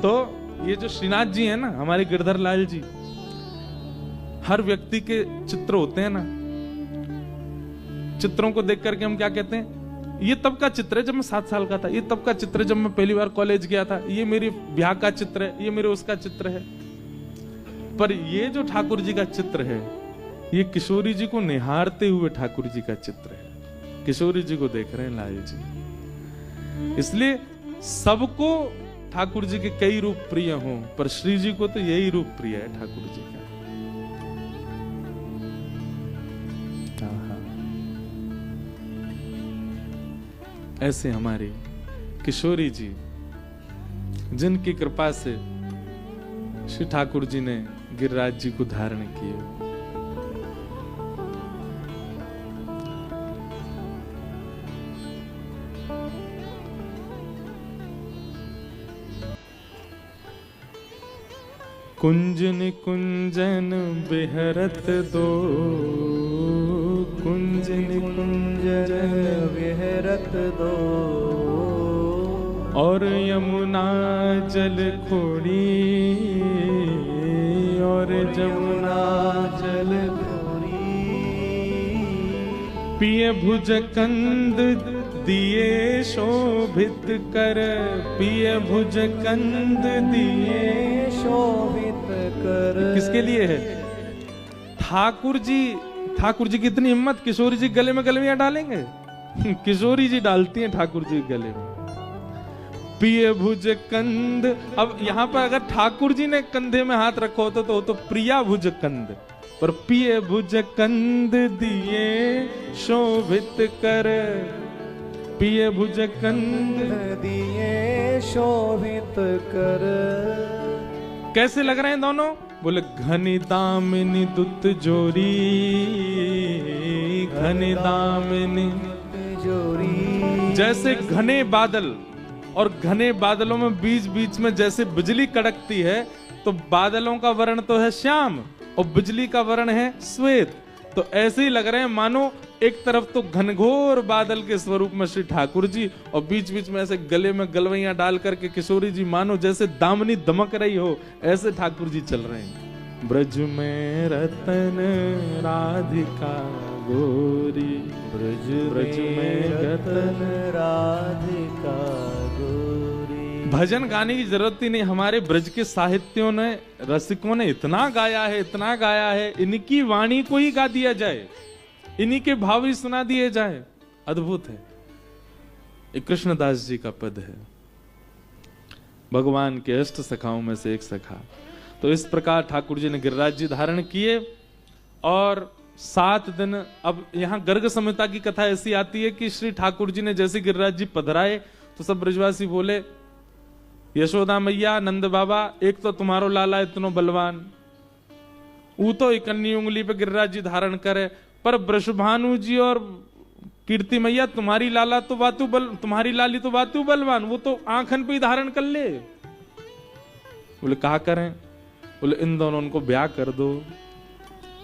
तो ये जो श्रीनाथ जी हैं ना, हमारे गिरधर लाल जी, हर व्यक्ति के चित्र होते हैं ना, चित्रों को देख करके हम क्या कहते हैं, ये तब का चित्र है जब मैं 7 साल का था, ये तब का चित्र है जब मैं पहली बार कॉलेज गया था, ये मेरी ब्याह का चित्र है, ये मेरे उसका चित्र है। पर ये जो ठाकुर जी का चित्र है, ये किशोरी जी को निहारते हुए ठाकुर जी का चित्र है। किशोरी जी को देख रहे हैं लाल जी। इसलिए सबको ठाकुर जी के कई रूप प्रिय हों, पर श्री जी को तो यही रूप प्रिय है ठाकुर जी का। ऐसे हमारी किशोरी जी, जिनकी कृपा से श्री ठाकुर जी ने गिरिराज जी को धारण किए। कुंजन कुंजन बिहरत दो, कुंजन कुंजन बिहरत दो, और यमुना जल खोड़ी, और जमुना जल खोड़ी, पिय भुज कंद दिए शोभित कर, पिय भुज कंद दिए शोभित कर। किसके लिए है? ठाकुर जी की इतनी हिम्मत, किशोरी जी गले में गलवियां डालेंगे? किशोरी जी डालती हैं ठाकुर जी गले में। पिय भुज कंद, अब यहां पर अगर ठाकुर जी ने कंधे में हाथ रखा होता तो प्रिया भुज कंद, पर पिय भुज कंद दिए शोभित कर, पिय भुज कंद दिए शोभित कर। कैसे लग रहे हैं दोनों? बोले घनी दामिनी दुत जोरी, घनी दामिनी जोरी। जैसे घने बादल, और घने बादलों में बीच बीच में जैसे बिजली कड़कती है, तो बादलों का वर्ण तो है श्याम और बिजली का वर्ण है श्वेत। तो ऐसे ही लग रहे हैं मानो एक तरफ तो घनघोर बादल के स्वरूप में श्री ठाकुर जी, और बीच बीच में ऐसे गले में गलवैयां डाल करके किशोरी जी मानो जैसे दामनी दमक रही हो, ऐसे ठाकुर जी चल रहे हैं। ब्रज में रतन राधिका गोरी, ब्रज में रतन राधिका गोरी। भजन गाने की जरूरत ही नहीं, हमारे ब्रज के साहित्यों ने, रसिकों ने इतना गाया है, इतना गाया है, इनकी वाणी को ही गा दिया जाए, इन्हीं के भाव ही सुना दिए जाए, अद्भुत है। एक कृष्णदास जी का पद है, भगवान के अष्ट सखाओं में से एक सखा। तो इस प्रकार ठाकुर जी ने गिरिराज जी धारण किए, और 7 दिन, अब यहाँ गर्ग संहिता की कथा ऐसी आती है कि श्री ठाकुर जी ने जैसे गिरिराज जी पधराए तो सब ब्रजवासी बोले, यशोदा मैया, नंद बाबा, एक तो तुम्हारो लाला इतनो बलवान, वो तो इकन्नी उंगली पे गिरिराज जी धारण करे, पर वृषभानु जी और कीर्ति मैया, तुम्हारी लाला तो वातु बल, तुम्हारी लाली तो वातु बलवान, वो तो आंखन पे ही धारण कर ले। बोले कहा करें? बोले इन दोनों को ब्याह कर दो।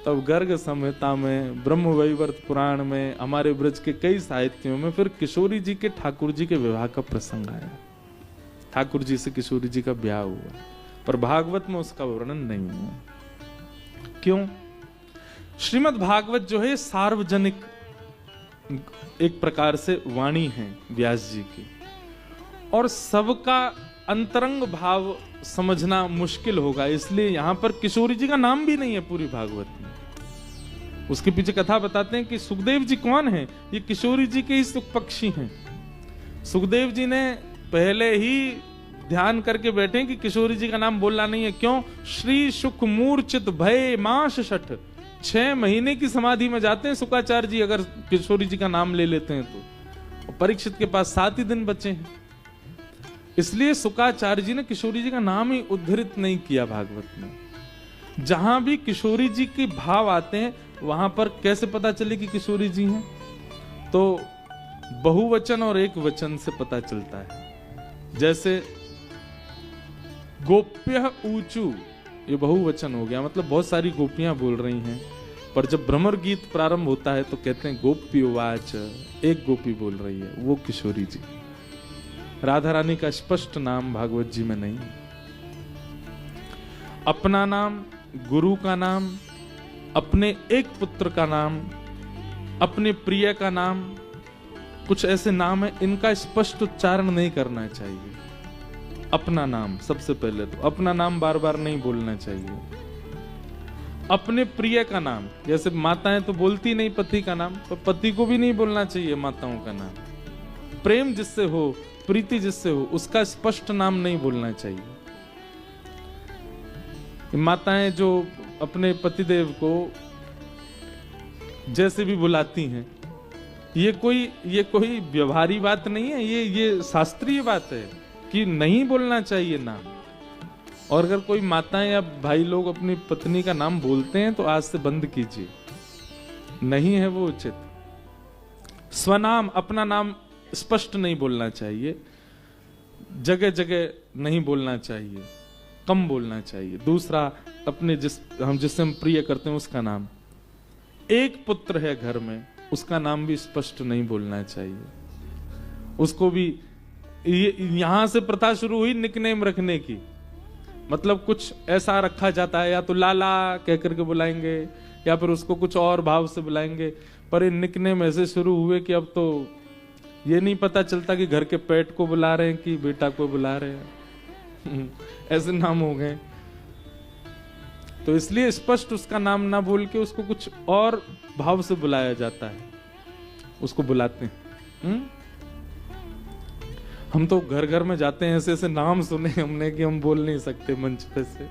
तब गर्ग संहिता में, ब्रह्म वैवर्त पुराण में, हमारे ब्रज के कई साहित्यों में फिर किशोरी जी के ठाकुर जी के विवाह का प्रसंग आया। ठाकुर जी से किशोरी जी का ब्याह हुआ, पर भागवत में उसका वर्णन नहीं हुआ। क्यों? श्रीमद् भागवत जो है सार्वजनिक एक प्रकार से वाणी है व्यास जी की, और सबका अंतरंग भाव समझना मुश्किल होगा, इसलिए यहां पर किशोरी जी का नाम भी नहीं है पूरी भागवत में। उसके पीछे कथा बताते हैं कि सुखदेव जी कौन है? ये किशोरी जी के ही सुख पक्षी हैं। सुखदेव जी ने पहले ही ध्यान करके बैठे कि किशोरी जी का नाम बोलना नहीं है। क्यों? श्री सुख मूर्छित भय मास शठ, 6 महीने की समाधि में जाते हैं शुक्राचार्य जी अगर किशोरी जी का नाम ले लेते हैं तो। परीक्षित के पास 7 ही दिन बचे हैं, इसलिए शुक्राचार्य जी ने किशोरी जी का नाम ही उद्धृत नहीं किया भागवत में। जहां भी किशोरी जी के भाव आते हैं वहां पर कैसे पता चले कि किशोरी जी हैं? तो बहुवचन और एक वचन से पता चलता है। जैसे गोप्य ऊंचू, ये बहुवचन हो गया, मतलब बहुत सारी गोपियां बोल रही हैं, पर जब भ्रमर गीत प्रारंभ होता है तो कहते हैं गोप्योवाच, एक गोपी बोल रही है, वो किशोरी जी। राधा रानी का स्पष्ट नाम भागवत जी में नहीं। अपना नाम, गुरु का नाम, अपने एक पुत्र का नाम, अपने प्रिय का नाम, कुछ ऐसे नाम है इनका स्पष्ट उच्चारण नहीं करना चाहिए। अपना नाम सबसे पहले तो अपना नाम बार बार नहीं बोलना चाहिए। अपने प्रिय का नाम, जैसे माताएं तो बोलती नहीं पति का नाम, तो पति को भी नहीं बोलना चाहिए माताओं का नाम। प्रेम जिससे हो, प्रीति जिससे हो, उसका स्पष्ट नाम नहीं बोलना चाहिए। माताएं जो अपने पतिदेव को जैसे भी बुलाती हैं, ये कोई व्यवहारिक बात नहीं है, ये शास्त्रीय बात है कि नहीं बोलना चाहिए नाम। और अगर कोई माताएं या भाई लोग अपनी पत्नी का नाम बोलते हैं तो आज से बंद कीजिए, नहीं है वो उचित। स्वनाम, अपना नाम स्पष्ट नहीं बोलना चाहिए, जगह जगह नहीं बोलना चाहिए, कम बोलना चाहिए। दूसरा, अपने जिससे हम प्रिय करते हैं उसका नाम। एक पुत्र है घर में, उसका नाम भी स्पष्ट नहीं बोलना चाहिए। उसको भी यहां से प्रथा शुरू हुई निकनेम रखने की, मतलब कुछ ऐसा रखा जाता है, या तो लाला कह करके बुलाएंगे या फिर उसको कुछ और भाव से बुलाएंगे। पर ये निकनेम ऐसे शुरू हुए कि अब तो ये नहीं पता चलता कि घर के पेट को बुला रहे हैं कि बेटा को बुला रहे हैं। ऐसे नाम हो गए। तो इसलिए स्पष्ट उसका नाम ना बोल के उसको कुछ और भाव से बुलाया जाता है, उसको बुलाते हैं। हम तो घर घर में जाते हैं, ऐसे ऐसे नाम सुने हमने कि हम बोल नहीं सकते मंच पे से।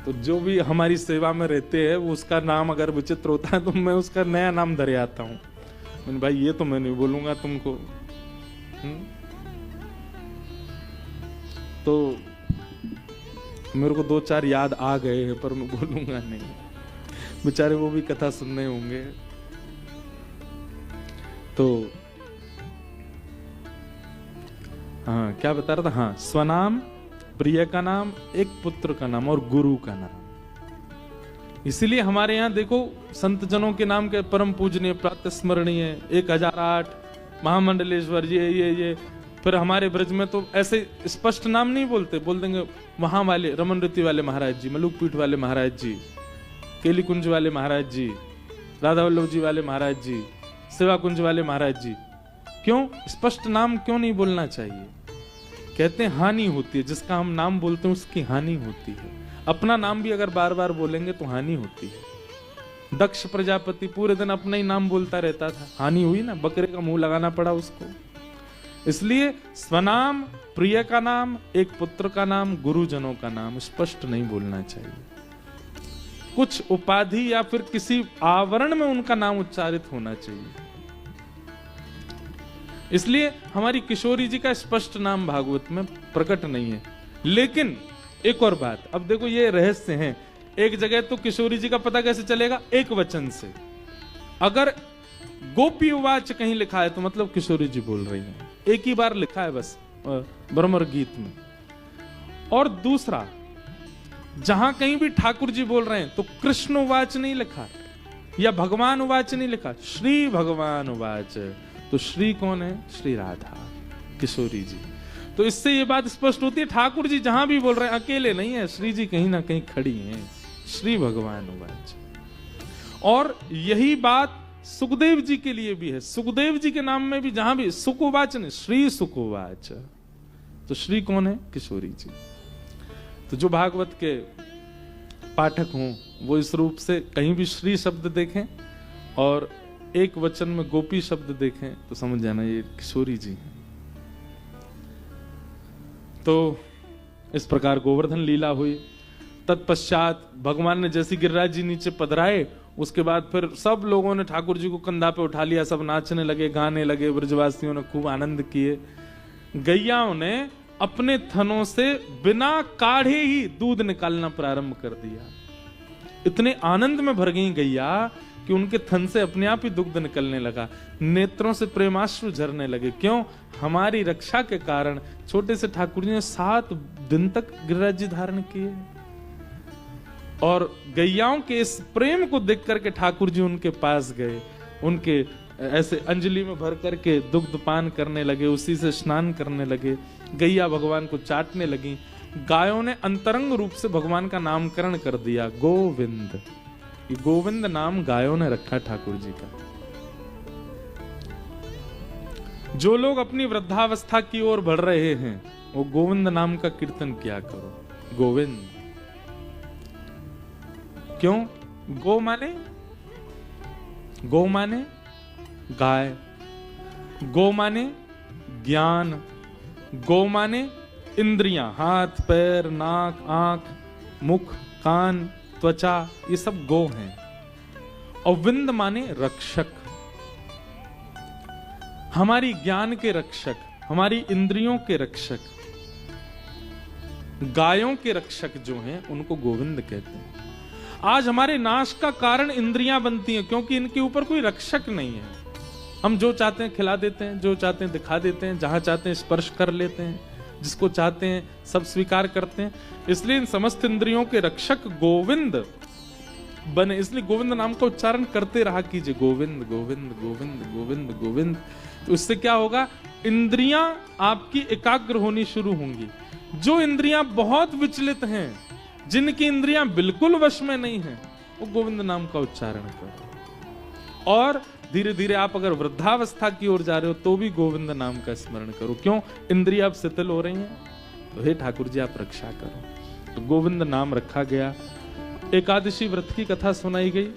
तो जो भी हमारी सेवा में रहते हैं वो उसका नाम अगर विचित्र होता है तो मैं उसका नया नाम धरे आता हूँ। मैंने भाई ये तो मैं नहीं बोलूंगा तुमको। तो मेरे को 2-4 याद आ गए हैं पर मैं बोलूंगा नहीं, बेचारे वो भी कथा सुनने होंगे। तो हाँ, क्या बता रहा था? हाँ, स्वनाम, प्रिय का नाम, एक पुत्र का नाम और गुरु का नाम। इसीलिए हमारे यहाँ देखो संत जनों के नाम के परम पूजनीय, प्रातस्मरणीय 1008 महामंडलेश्वर ये। फिर हमारे ब्रज में तो ऐसे स्पष्ट नाम नहीं बोलते, बोल देंगे वहां वाले रमन रीति वाले महाराज जी, मलुक पीठ वाले महाराज जी, केली कुंज वाले महाराज जी, राधा वल्लभ जी वाले महाराज जी, सेवा कुंज वाले महाराज जी। क्यों स्पष्ट नाम क्यों नहीं बोलना चाहिए? कहते हैं हानि होती है, जिसका हम नाम बोलते हैं उसकी हानि होती है। अपना नाम भी अगर बार बार बोलेंगे तो हानि होती है। दक्ष प्रजापति पूरे दिन अपना ही नाम बोलता रहता था, हानि हुई ना, बकरे का मुंह लगाना पड़ा उसको। इसलिए स्वनाम, प्रिय का नाम, एक पुत्र का नाम, गुरुजनों का नाम स्पष्ट नहीं बोलना चाहिए। कुछ उपाधि या फिर किसी आवरण में उनका नाम उच्चारित होना चाहिए। इसलिए हमारी किशोरी जी का स्पष्ट नाम भागवत में प्रकट नहीं है। लेकिन एक और बात, अब देखो ये रहस्य है। एक जगह तो किशोरी जी का पता कैसे चलेगा? एक वचन से। अगर गोपी उवाच कहीं लिखा है तो मतलब किशोरी जी बोल रही हैं। एक ही बार लिखा है बस ब्रह्मर गीत में। और दूसरा, जहां कहीं भी ठाकुर जी बोल रहे हैं तो कृष्ण उवाच नहीं लिखा या भगवान उवाच नहीं लिखा, श्री भगवान उवाच। तो श्री कौन है? श्री राधा, किशोरी जी। तो इससे ये बात स्पष्ट होती है ठाकुर जी जहां भी बोल रहे हैं अकेले नहीं है, श्री जी कहीं ना कहीं खड़ी हैं। श्री भगवान उवाच। और यही बात सुखदेव जी के लिए भी है। सुखदेव जी के नाम में भी जहां भी सुख उवाच नहीं, श्री सुख उवाच। तो श्री कौन है? किशोरी जी। तो जो भागवत के पाठक हों वो इस रूप से कहीं भी श्री शब्द देखें और एक वचन में गोपी शब्द देखें तो समझ जाना ये किशोरी जी हैं। तो इस प्रकार गोवर्धन लीला हुई। तत्पश्चात भगवान ने जैसी गिरिराज जी नीचे पधराए, उसके बाद फिर सब लोगों ने ठाकुर जी को कंधा पे उठा लिया, सब नाचने लगे, गाने लगे, ब्रजवासियों ने खूब आनंद किए। गैयाओं ने अपने थनों से बिना काढ़े ही दूध निकालना प्रारंभ कर दिया। इतने आनंद में भर गई गैया कि उनके थन से अपने आप ही दुग्ध निकलने लगा, नेत्रों से प्रेमाश्रु झरने लगे। क्यों? हमारी रक्षा के कारण छोटे से ठाकुर जी ने 7 दिन तक गिरिराज जी धारण किए। और गैयाओं के इस प्रेम को देख करके ठाकुर जी उनके पास गए, उनके ऐसे अंजलि में भर करके दुग्ध पान करने लगे, उसी से स्नान करने लगे। गैया भगवान को चाटने लगी। गायों ने अंतरंग रूप से भगवान का नामकरण कर दिया, गोविंद। ये गोविंद नाम गायों ने रखा ठाकुर जी का। जो लोग अपनी वृद्धावस्था की ओर बढ़ रहे हैं वो गोविंद नाम का कीर्तन किया करो, गोविंद। क्यों? गो माने गाय, गो माने ज्ञान, गो माने इंद्रियां, हाथ पैर नाक आंख मुख कान त्वचा, ये सब गो हैं। और विंद माने रक्षक, हमारी ज्ञान के रक्षक, हमारी इंद्रियों के रक्षक, गायों के रक्षक जो हैं उनको गोविंद कहते हैं। आज हमारे नाश का कारण इंद्रियां बनती हैं, क्योंकि इनके ऊपर कोई रक्षक नहीं है। हम जो चाहते हैं खिला देते हैं, जो चाहते हैं दिखा देते हैं, जहां चाहते हैं स्पर्श कर लेते हैं, जिसको चाहते हैं सब स्वीकार करते हैं। इसलिए इन समस्त इंद्रियों के रक्षक गोविंद बने। इसलिए गोविंद नाम का उच्चारण करते रहा कीजिए, गोविंद गोविंद गोविंद गोविंद गोविंद। तो इससे क्या होगा? इंद्रियां आपकी एकाग्र होनी शुरू होंगी। जो इंद्रियां बहुत विचलित हैं, जिनकी इंद्रियां बिल्कुल वश में नहीं है, वो गोविंद नाम का उच्चारण करो। और धीरे धीरे आप अगर वृद्धावस्था की ओर जा रहे हो तो भी गोविंद नाम का स्मरण करो। क्यों? इंद्रियां अब शिथिल हो रही हैं, तो हे ठाकुर जी आप रक्षा करो। तो गोविंद नाम रखा गया। एकादशी व्रत की कथा सुनाई गई।